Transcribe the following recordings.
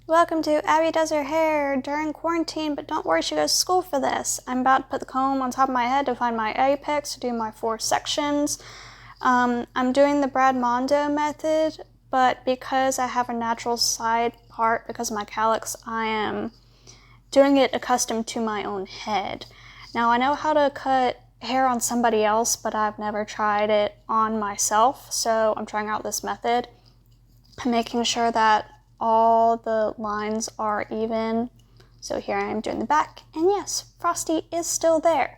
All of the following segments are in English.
Welcome to Abby Does Her Hair during quarantine, but don't worry, she goes to school for this. I'm about to put the comb on top of my head to find my apex to do my 4 sections. I'm doing the Brad Mondo method, but because I have a natural side part because of my calyx, I am doing it accustomed to my own head. Now, I know how to cut hair on somebody else, but I've never tried it on myself, so I'm trying out this method. I'm making sure that all the lines are even. So here I am doing the back, and yes, Frosty is still there.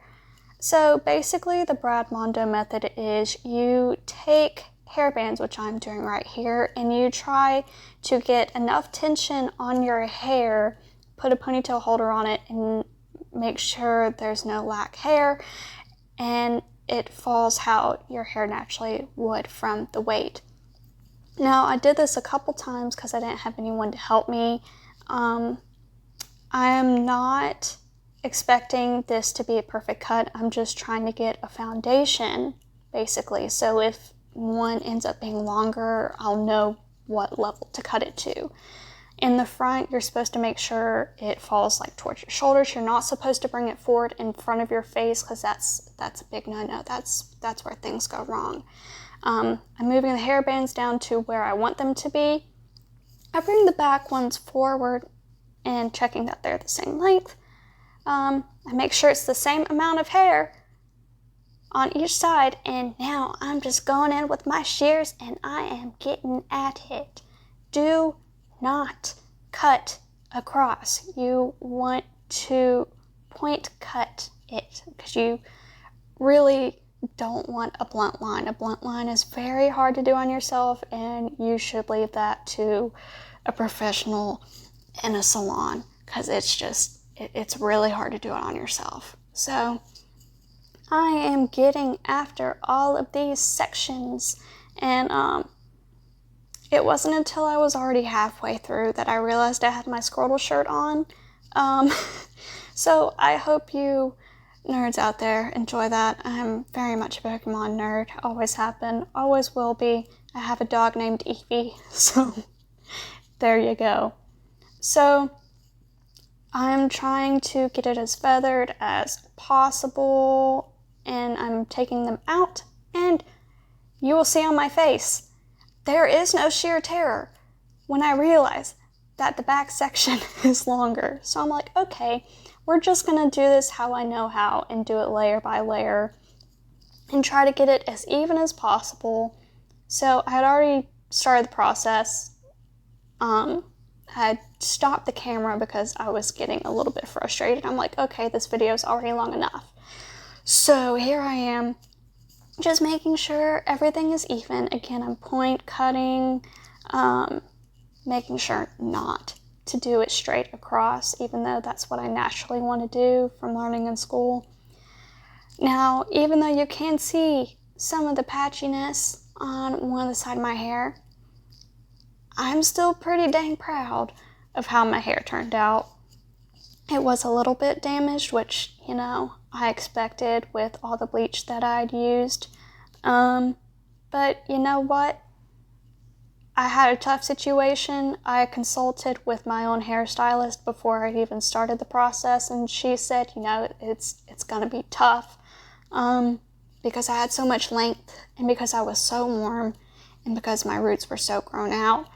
So basically the Brad Mondo method is you take hair bands, which I'm doing right here, and you try to get enough tension on your hair, put a ponytail holder on it, and make sure there's no lack hair, and it falls how your hair naturally would from the weight. Now, I did this a couple times because I didn't have anyone to help me. I am not expecting this to be a perfect cut. I'm just trying to get a foundation, basically. So if one ends up being longer, I'll know what level to cut it to. In the front, you're supposed to make sure it falls like towards your shoulders. You're not supposed to bring it forward in front of your face because that's a big no-no. That's where things go wrong. I'm moving the hair bands down to where I want them to be. I bring the back ones forward and checking that they're the same length. I make sure it's the same amount of hair on each side, and now I'm just going in with my shears and I am getting at it. Do not cut across. You want to point cut it because you really don't want a blunt line. A blunt line is very hard to do on yourself, and you should leave that to a professional in a salon because it's really hard to do it on yourself. So I am getting after all of these sections, and it wasn't until I was already halfway through that I realized I had my Squirtle shirt on. So I hope you nerds out there enjoy that. I'm very much a Pokemon nerd. Always have been, always will be. I have a dog named Eevee, so there you go. So I'm trying to get it as feathered as possible, and I'm taking them out, and you will see on my face, there is no sheer terror when I realize that the back section is longer. So I'm like, okay, we're just gonna do this how I know how and do it layer by layer and try to get it as even as possible. So I had already started the process. I had stopped the camera because I was getting a little bit frustrated. I'm like, okay, this video is already long enough. So here I am, just making sure everything is even. Again, I'm point cutting, making sure not to do it straight across, even though that's what I naturally want to do from learning in school. Now, even though you can see some of the patchiness on one of the side of my hair, I'm still pretty dang proud of how my hair turned out. It was a little bit damaged, which, you know, I expected with all the bleach that I'd used. But you know what? I had a tough situation. I consulted with my own hairstylist before I even started the process, and she said, you know, it's gonna be tough because I had so much length and because I was so warm and because my roots were so grown out.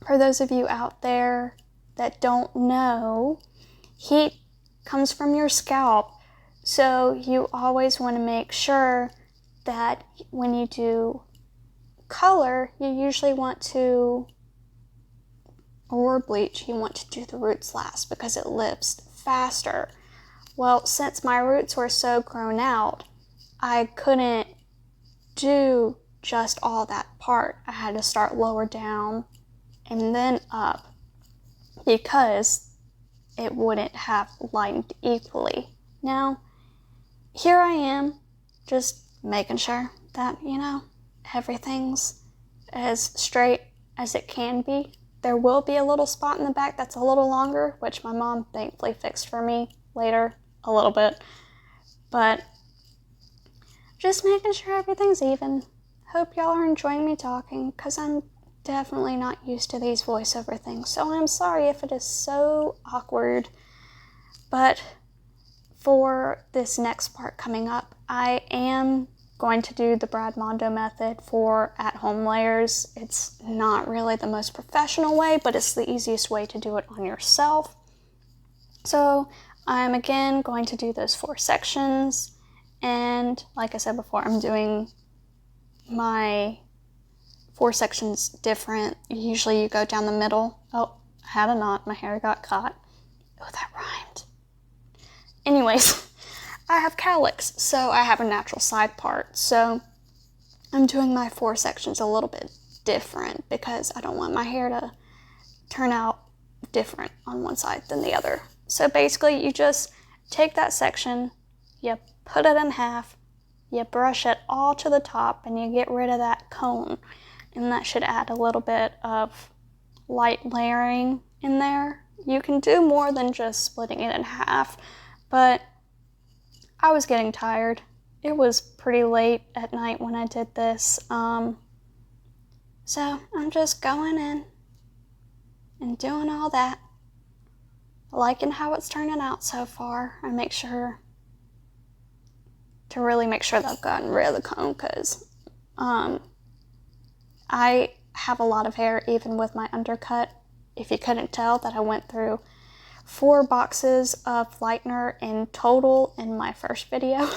For those of you out there that don't know, heat comes from your scalp, so you always want to make sure that when you do color, you usually want to, or bleach, you want to do the roots last because it lives faster. Well, since my roots were so grown out, I couldn't do just all that part. I had to start lower down and then up because it wouldn't have lightened equally. Now, here I am, just making sure that, you know, everything's as straight as it can be. There will be a little spot in the back that's a little longer, which my mom thankfully fixed for me later a little bit. But just making sure everything's even. Hope y'all are enjoying me talking, because I'm definitely not used to these voiceover things, so I'm sorry if it is so awkward. But for this next part coming up, I am going to do the Brad Mondo method for at-home layers. It's not really the most professional way, but it's the easiest way to do it on yourself. So I'm again going to do those 4 sections, and like I said before, I'm doing my 4 sections different. Usually you go down the middle. Oh, I had a knot, my hair got caught. Oh, that rhymed. Anyways, I have cowlicks, so I have a natural side part. So I'm doing my 4 sections a little bit different because I don't want my hair to turn out different on one side than the other. So basically you just take that section, you put it in half, you brush it all to the top, and you get rid of that cone. And that should add a little bit of light layering in there. You can do more than just splitting it in half, but I was getting tired. It was pretty late at night when I did this. So I'm just going in and doing all that. Liking how it's turning out so far. I make sure to really make sure that I've gotten rid of the cone, because I have a lot of hair even with my undercut. If you couldn't tell, that I went through 4 boxes of lightener in total in my first video.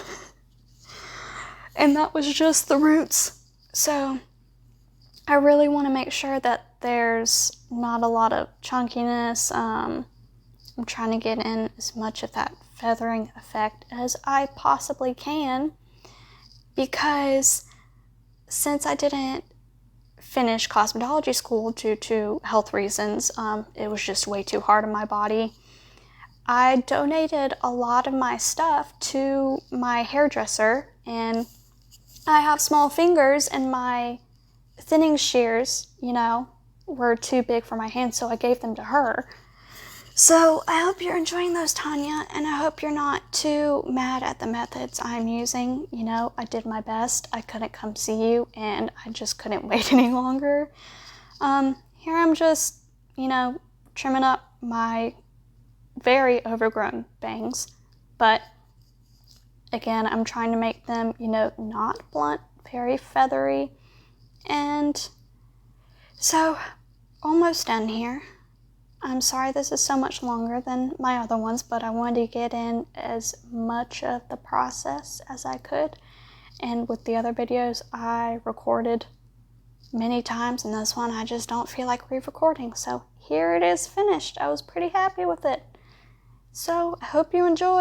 And that was just the roots. So I really want to make sure that there's not a lot of chunkiness. I'm trying to get in as much of that feathering effect as I possibly can, because since I didn't finish cosmetology school due to health reasons, it was just way too hard on my body, I donated a lot of my stuff to my hairdresser, and I have small fingers and my thinning shears, were too big for my hands, so I gave them to her. So I hope you're enjoying those, Tanya, and I hope you're not too mad at the methods I'm using. I did my best. I couldn't come see you, and I just couldn't wait any longer. Here I'm just, trimming up my very overgrown bangs, but again, I'm trying to make them, not blunt, very feathery, and so almost done here. I'm sorry this is so much longer than my other ones, but I wanted to get in as much of the process as I could. And with the other videos, I recorded many times, and this one I just don't feel like re-recording. So here it is finished. I was pretty happy with it. So I hope you enjoy.